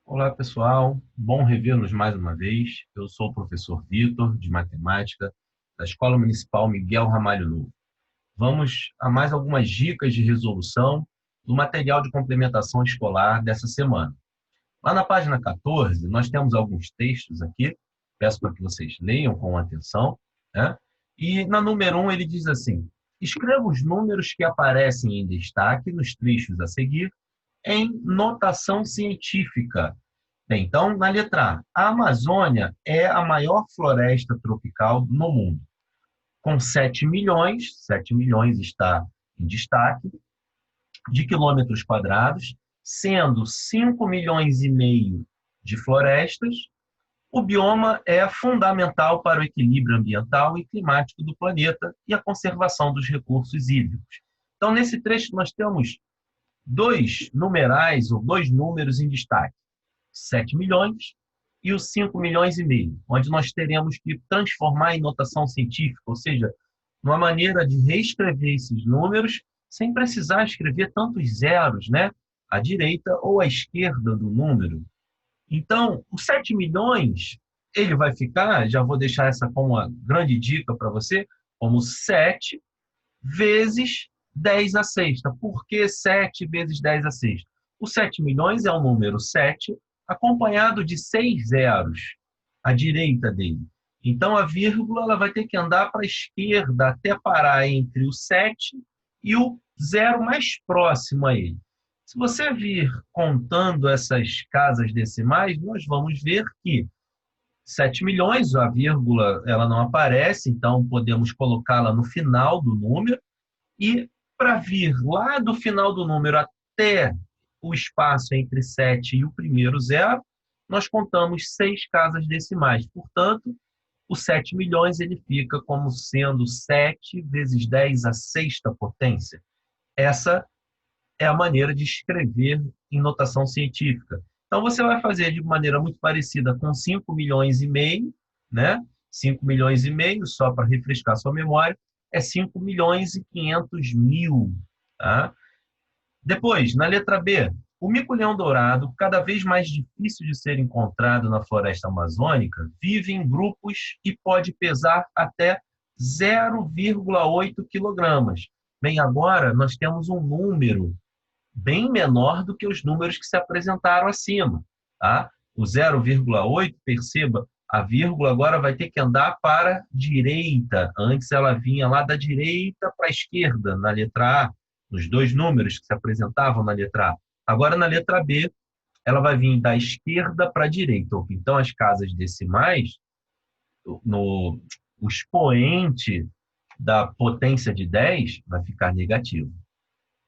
Olá, pessoal. Bom revê-los mais uma vez. Eu sou o professor Vitor, de Matemática, da Escola Municipal Miguel Ramalho Novo. Vamos a mais algumas dicas de resolução do material de complementação escolar dessa semana. Lá na página 14, nós temos alguns textos aqui, peço para que vocês leiam com atenção, né? E na número 1 ele diz assim: escreva os números que aparecem em destaque nos trechos a seguir em notação científica. Bem, então, na letra A Amazônia é a maior floresta tropical no mundo, com 7 milhões está em destaque, de quilômetros quadrados, sendo 5 milhões e meio de florestas. O bioma é fundamental para o equilíbrio ambiental e climático do planeta e a conservação dos recursos hídricos. Então, nesse trecho, nós temos dois numerais ou dois números em destaque: 7 milhões e os 5 milhões e meio, onde nós teremos que transformar em notação científica, ou seja, uma maneira de reescrever esses números sem precisar escrever tantos zeros, né? À direita ou à esquerda do número. Então, os 7 milhões, ele vai ficar, já vou deixar essa como uma grande dica para você, como 7 vezes 10 à sexta. Por que 7 vezes 10 à sexta? O 7 milhões é o número 7, acompanhado de 6 zeros à direita dele. Então, a vírgula ela vai ter que andar para a esquerda até parar entre o 7 e o zero mais próximo a ele. Se você vir contando essas casas decimais, nós vamos ver que 7 milhões, a vírgula ela não aparece, então podemos colocá-la no final do número. E para vir lá do final do número até o espaço entre 7 e o primeiro zero, nós contamos 6 casas decimais. Portanto, os 7 milhões ele fica como sendo 7 vezes 10 à sexta potência. Essa é a maneira de escrever em notação científica. Então, você vai fazer de maneira muito parecida com 5 milhões e meio, né? 5 milhões e meio, só para refrescar sua memória, é 5 milhões e 500 mil. Tá? Depois, na letra B, o mico-leão-dourado, cada vez mais difícil de ser encontrado na floresta amazônica, vive em grupos e pode pesar até 0,8 quilogramas. Bem, agora nós temos um número bem menor do que os números que se apresentaram acima. Tá? O 0,8, perceba, a vírgula agora vai ter que andar para a direita. Antes ela vinha lá da direita para a esquerda, na letra A, nos dois números que se apresentavam na letra A. Agora, na letra B, ela vai vir da esquerda para a direita. Então, as casas decimais, no, o expoente da potência de 10 vai ficar negativo.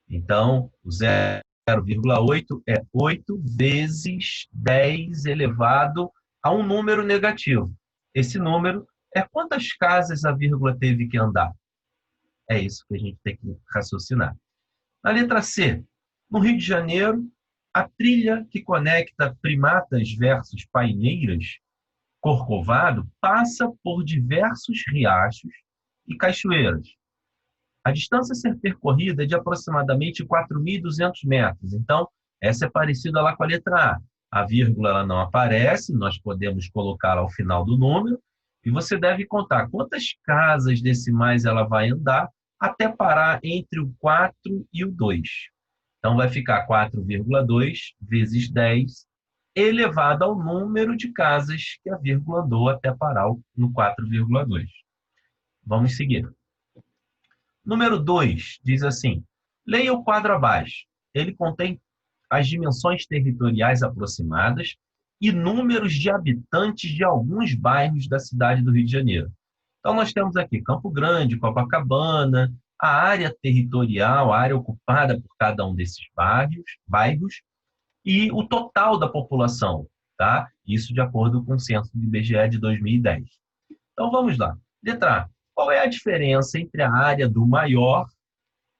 Então, o 0,8 é 8 vezes 10 elevado a um número negativo. Esse número é quantas casas a vírgula teve que andar. É isso que a gente tem que raciocinar. Na letra C, no Rio de Janeiro, a trilha que conecta Primatas versus Paineiras, Corcovado, passa por diversos riachos e cachoeiras. A distância a ser percorrida é de aproximadamente 4.200 metros. Então, essa é parecida lá com a letra A. A vírgula ela não aparece, nós podemos colocá-la ao final do número, e você deve contar quantas casas decimais ela vai andar até parar entre o 4 e o 2. Então, vai ficar 4,2 vezes 10 elevado ao número de casas que a vírgula andou até parar no 4,2. Vamos seguir. Número 2 diz assim: leia o quadro abaixo. Ele contém as dimensões territoriais aproximadas e números de habitantes de alguns bairros da cidade do Rio de Janeiro. Então, nós temos aqui Campo Grande, Copacabana, a área territorial, a área ocupada por cada um desses bairros e o total da população, tá? Isso de acordo com o censo do IBGE de 2010. Então, vamos lá. Letra A. Qual é a diferença entre a área do maior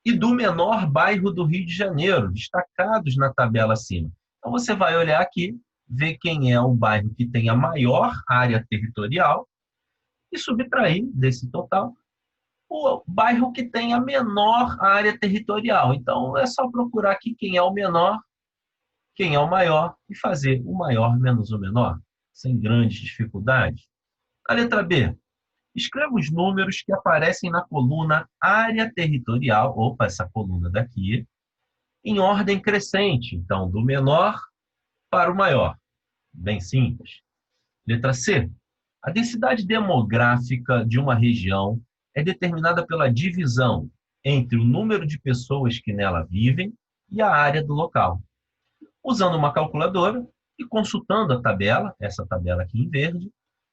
e do menor bairro do Rio de Janeiro, destacados na tabela acima? Então, você vai olhar aqui, ver quem é o bairro que tem a maior área territorial e subtrair desse total o bairro que tem a menor área territorial. Então, é só procurar aqui quem é o menor, quem é o maior e fazer o maior menos o menor, sem grandes dificuldades. A letra B, escreva os números que aparecem na coluna área territorial, opa, essa coluna daqui, em ordem crescente, então, do menor para o maior. Bem simples. Letra C, a densidade demográfica de uma região é determinada pela divisão entre o número de pessoas que nela vivem e a área do local. Usando uma calculadora e consultando a tabela, essa tabela aqui em verde,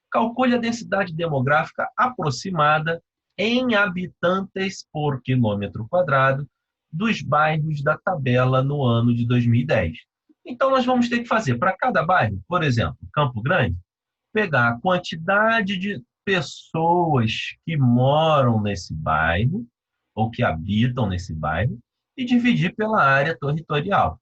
calcule a densidade demográfica aproximada em habitantes por quilômetro quadrado dos bairros da tabela no ano de 2010. Então, nós vamos ter que fazer para cada bairro, por exemplo, Campo Grande, pegar a quantidade de pessoas que moram nesse bairro, ou que habitam nesse bairro, e dividir pela área territorial.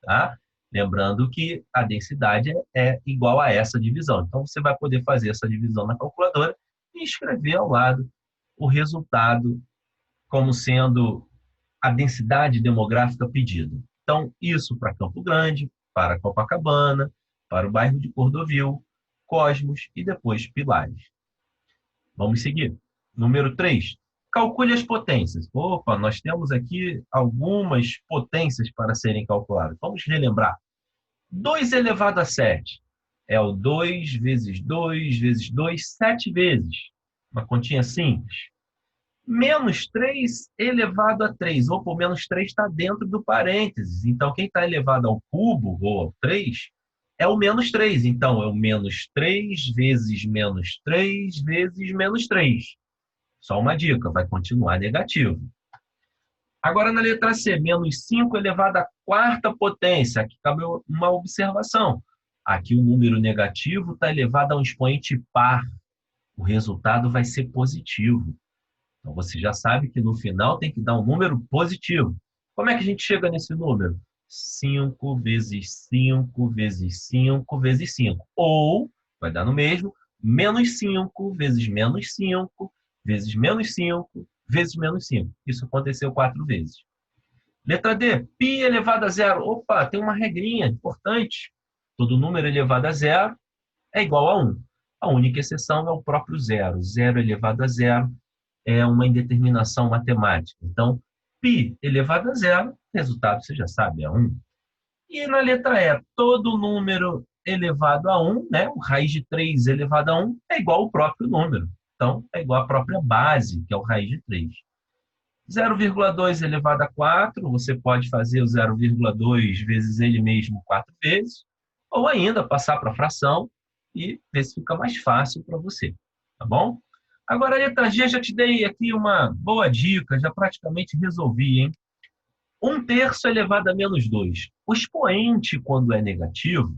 Tá? Lembrando que a densidade é igual a essa divisão. Então, você vai poder fazer essa divisão na calculadora e escrever ao lado o resultado como sendo a densidade demográfica pedida. Então, isso para Campo Grande, para Copacabana, para o bairro de Cordovil, Cosmos e depois Pilares. Vamos seguir. Número 3. Calcule as potências. Opa, nós temos aqui algumas potências para serem calculadas. Vamos relembrar. 2 elevado a 7 é o 2 vezes 2 vezes 2, 7 vezes. Uma continha simples. Menos 3 elevado a 3. Opa, o menos 3 está dentro do parênteses. Então, quem está elevado ao cubo, ou ao 3, é o menos 3. Então, é o menos 3 vezes menos 3 vezes menos 3. Só uma dica, vai continuar negativo. Agora, na letra C, menos 5 elevado à quarta potência. Aqui cabe uma observação. Aqui o número negativo está elevado a um expoente par. O resultado vai ser positivo. Então, você já sabe que no final tem que dar um número positivo. Como é que a gente chega nesse número? 5 vezes 5 vezes 5 vezes 5. Ou, vai dar no mesmo, menos 5 vezes menos 5 vezes menos 5 vezes menos 5. Isso aconteceu 4 vezes. Letra D, π elevado a zero. Opa, tem uma regrinha importante. Todo número elevado a zero é igual a 1. A única exceção é o próprio zero. Zero elevado a zero é uma indeterminação matemática. Então, π elevado a zero, resultado você já sabe, é 1. E na letra E, todo número elevado a 1, né, o raiz de 3 elevado a 1, é igual ao próprio número. Então, é igual à própria base, que é o raiz de 3. 0,2 elevado a 4, você pode fazer o 0,2 vezes ele mesmo 4 vezes, ou ainda passar para a fração e ver se fica mais fácil para você, tá bom? Agora, a letra G, já te dei aqui uma boa dica, já praticamente resolvi, hein? 1/3 elevado a menos 2. O expoente, quando é negativo,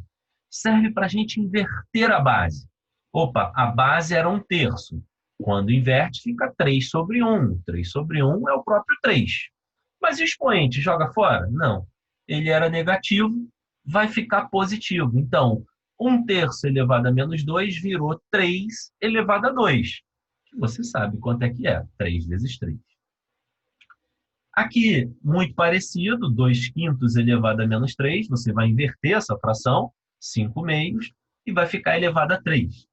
serve para a gente inverter a base. Opa, a base era 1/3. Quando inverte, fica 3 sobre 1. 3 sobre 1 é o próprio 3. Mas e o expoente joga fora? Não. Ele era negativo, vai ficar positivo. Então, 1/3 elevado a menos 2 virou 3 elevado a 2. Que você sabe quanto é que é. 3 vezes 3. Aqui, muito parecido, 2/5 elevado a menos 3. Você vai inverter essa fração, 5/2, e vai ficar elevado a 3.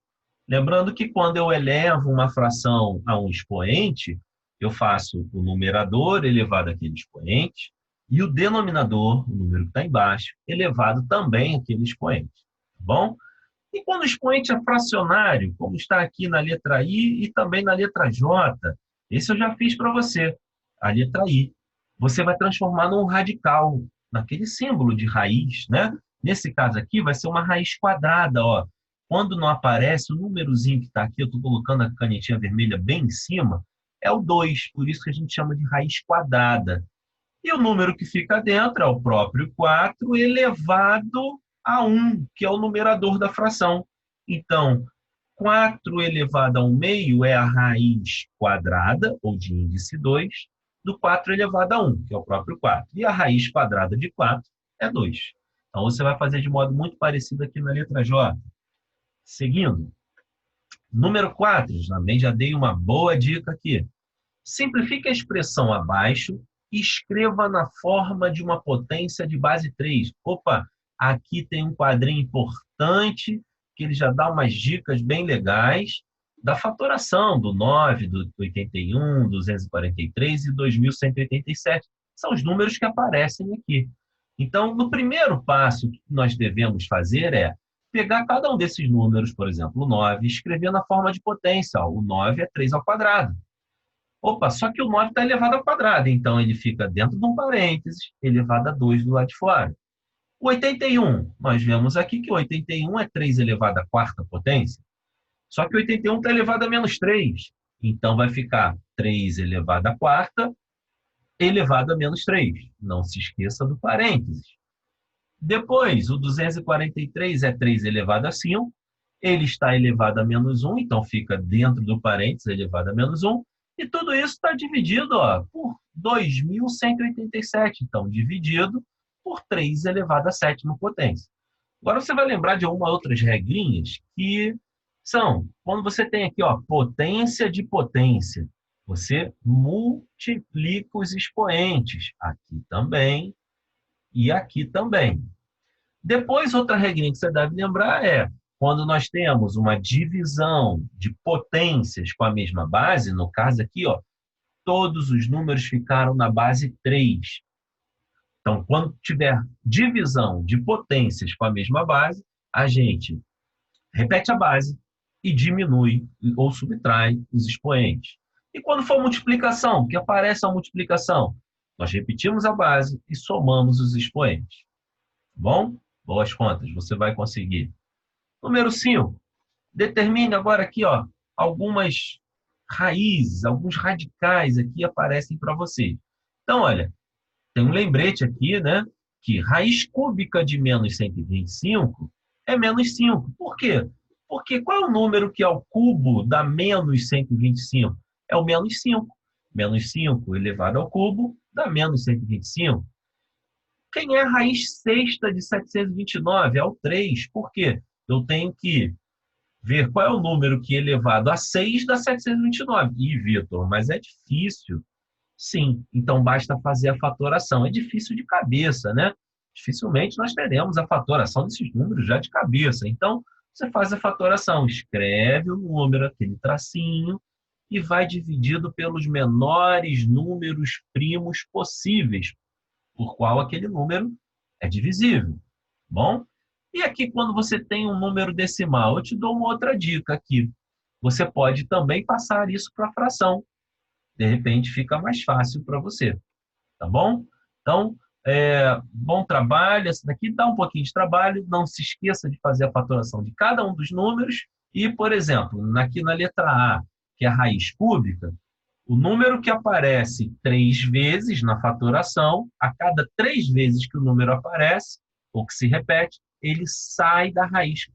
Lembrando que quando eu elevo uma fração a um expoente, eu faço o numerador elevado àquele expoente e o denominador, o número que está embaixo, elevado também àquele expoente. Tá bom? E quando o expoente é fracionário, como está aqui na letra I e também na letra J, esse eu já fiz para você, a letra I. Você vai transformar num radical, naquele símbolo de raiz, né? Nesse caso aqui, vai ser uma raiz quadrada, ó. Quando não aparece o númerozinho que está aqui, eu estou colocando a canetinha vermelha bem em cima, é o 2, por isso que a gente chama de raiz quadrada. E o número que fica dentro é o próprio 4 elevado a 1, que é o numerador da fração. Então, 4 elevado a 1/2 é a raiz quadrada, ou de índice 2, do 4 elevado a 1, que é o próprio 4. E a raiz quadrada de 4 é 2. Então, você vai fazer de modo muito parecido aqui na letra J. Seguindo, número 4, também já dei uma boa dica aqui. Simplifique a expressão abaixo e escreva na forma de uma potência de base 3. Opa, Aqui tem um quadrinho importante, que ele já dá umas dicas bem legais da fatoração do 9, do 81, 243 e 2187. São os números que aparecem aqui. Então, no primeiro passo que nós devemos fazer é pegar cada um desses números, por exemplo, o 9, e escrever na forma de potência. Ó, o 9 é 3 ao quadrado. Opa, só que o 9 está elevado ao quadrado, então ele fica dentro de um parênteses, elevado a 2 do lado de fora. O 81, nós vemos aqui que o 81 é 3 elevado à quarta potência, só que o 81 está elevado a menos 3, então vai ficar 3 elevado à quarta elevado a menos 3. Não se esqueça do parênteses. Depois, o 243 é 3 elevado a 5, ele está elevado a menos 1, então fica dentro do parênteses elevado a menos 1, e tudo isso está dividido por 2.187, então dividido por 3 elevado à sétima potência. Agora você vai lembrar de algumas outras regrinhas que são, quando você tem aqui potência de potência, você multiplica os expoentes, aqui também e aqui também. Depois, outra regrinha que você deve lembrar é, quando nós temos uma divisão de potências com a mesma base, no caso aqui, todos os números ficaram na base 3. Então, quando tiver divisão de potências com a mesma base, a gente repete a base e diminui ou subtrai os expoentes. E quando for multiplicação, que aparece a multiplicação, nós repetimos a base e somamos os expoentes. Tá bom? Boas contas, você vai conseguir. Número 5. Determine agora aqui, algumas raízes, alguns radicais aqui aparecem para você. Então, olha, tem um lembrete aqui, né? Que raiz cúbica de menos 125 é menos 5. Por quê? Porque qual é o número que ao cubo dá menos 125? É o menos 5. Menos 5 elevado ao cubo dá menos 125. Quem é a raiz sexta de 729? É o 3. Por quê? Eu tenho que ver qual é o número que elevado a 6 dá 729. Ih, Vitor, mas é difícil. Sim, então basta fazer a fatoração. É difícil de cabeça, né? Dificilmente nós teremos a fatoração desses números já de cabeça. Então, você faz a fatoração, escreve o número, aquele tracinho, e vai dividido pelos menores números primos possíveis, por qual aquele número é divisível. Bom? E aqui, quando você tem um número decimal, eu te dou uma outra dica aqui. Você pode também passar isso para a fração. De repente, fica mais fácil para você. Tá bom? Então, bom trabalho. Essa daqui dá um pouquinho de trabalho. Não se esqueça de fazer a fatoração de cada um dos números. E, por exemplo, aqui na letra A, que é a raiz cúbica, o número que aparece 3 vezes na fatoração, a cada 3 vezes que o número aparece, ou que se repete, ele sai da raiz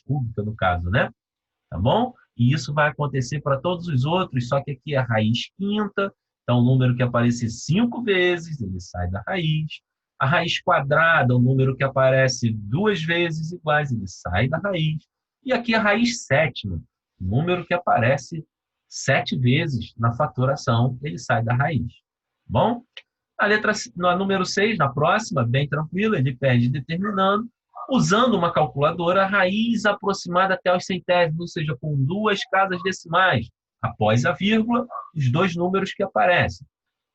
cúbica, no caso, né? Tá bom? E isso vai acontecer para todos os outros, só que aqui é a raiz quinta, então o número que aparece 5 vezes, ele sai da raiz. A raiz quadrada, o número que aparece 2 vezes iguais, ele sai da raiz. E aqui a raiz sétima, o número que aparece 7 vezes na fatoração, ele sai da raiz. Bom? Na número 6, na próxima, bem tranquilo, ele pede determinando, usando uma calculadora, a raiz aproximada até os centésimos, ou seja, com 2 casas decimais, após a vírgula, os 2 números que aparecem.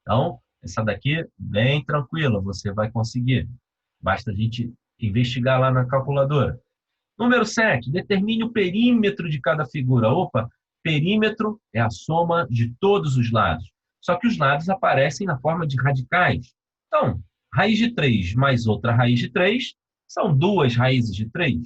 Então, essa daqui, bem tranquila, você vai conseguir. Basta a gente investigar lá na calculadora. Número 7, determine o perímetro de cada figura. Opa, perímetro é a soma de todos os lados. Só que os lados aparecem na forma de radicais. Então, raiz de 3 mais outra raiz de 3 são 2 raízes de 3.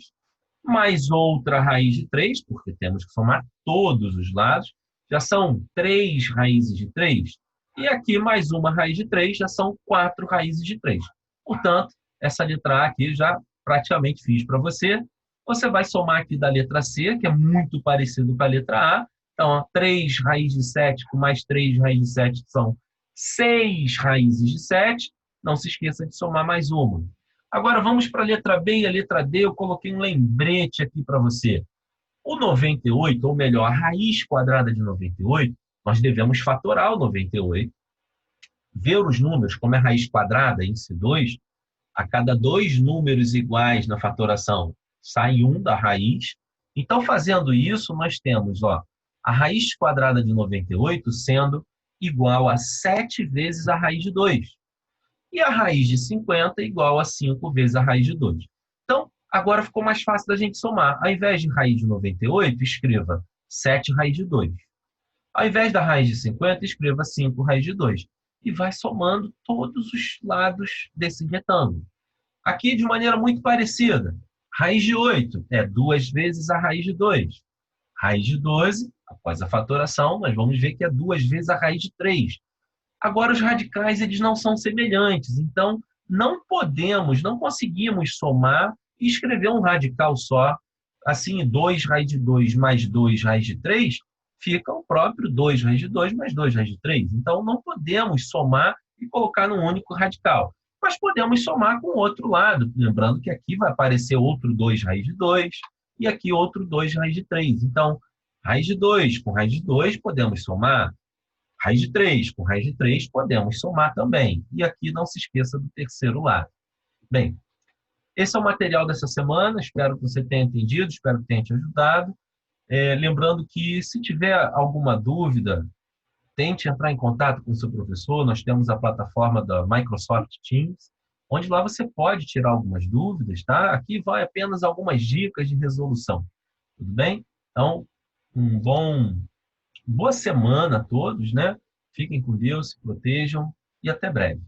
Mais outra raiz de 3, porque temos que somar todos os lados, já são 3 raízes de 3. E aqui mais uma raiz de 3, já são 4 raízes de 3. Portanto, essa letra A aqui já praticamente fiz para você. Você vai somar aqui da letra C, que é muito parecido com a letra A. Então, 3 raízes de 7 com mais 3 raízes de 7 são 6 raízes de 7. Não se esqueça de somar mais uma. Agora, vamos para a letra B e a letra D. Eu coloquei um lembrete aqui para você. O 98, ou melhor, a raiz quadrada de 98, nós devemos fatorar o 98, ver os números como é raiz quadrada, índice 2, A cada dois números iguais na fatoração, sai um da raiz. Então, fazendo isso, nós temos a raiz quadrada de 98 sendo igual a 7 vezes a raiz de 2. E a raiz de 50 igual a 5 vezes a raiz de 2. Então, agora ficou mais fácil da gente somar. Ao invés de raiz de 98, escreva 7 raiz de 2. Ao invés da raiz de 50, escreva 5 raiz de 2. E vai somando todos os lados desse retângulo. Aqui, de maneira muito parecida, raiz de 8 é 2 vezes a raiz de 2. Raiz de 12, após a fatoração, nós vamos ver que é 2 vezes a raiz de 3. Agora, os radicais eles não são semelhantes, então não conseguimos somar e escrever um radical só. Assim, 2 raiz de 2 mais 2 raiz de 3 fica o próprio 2 raiz de 2 mais 2 raiz de 3. Então, não podemos somar e colocar num único radical. Mas podemos somar com o outro lado. Lembrando que aqui vai aparecer outro 2 raiz de 2 e aqui outro 2 raiz de 3. Então, raiz de 2 com raiz de 2 podemos somar. Raiz de 3 com raiz de 3 podemos somar também. E aqui não se esqueça do terceiro lado. Bem, esse é o material dessa semana. Espero que você tenha entendido, espero que tenha te ajudado. Lembrando que, se tiver alguma dúvida, tente entrar em contato com o seu professor. Nós temos a plataforma da Microsoft Teams, onde lá você pode tirar algumas dúvidas, tá? Aqui vai apenas algumas dicas de resolução. Tudo bem? Então, boa semana a todos, né? Fiquem com Deus, se protejam e até breve.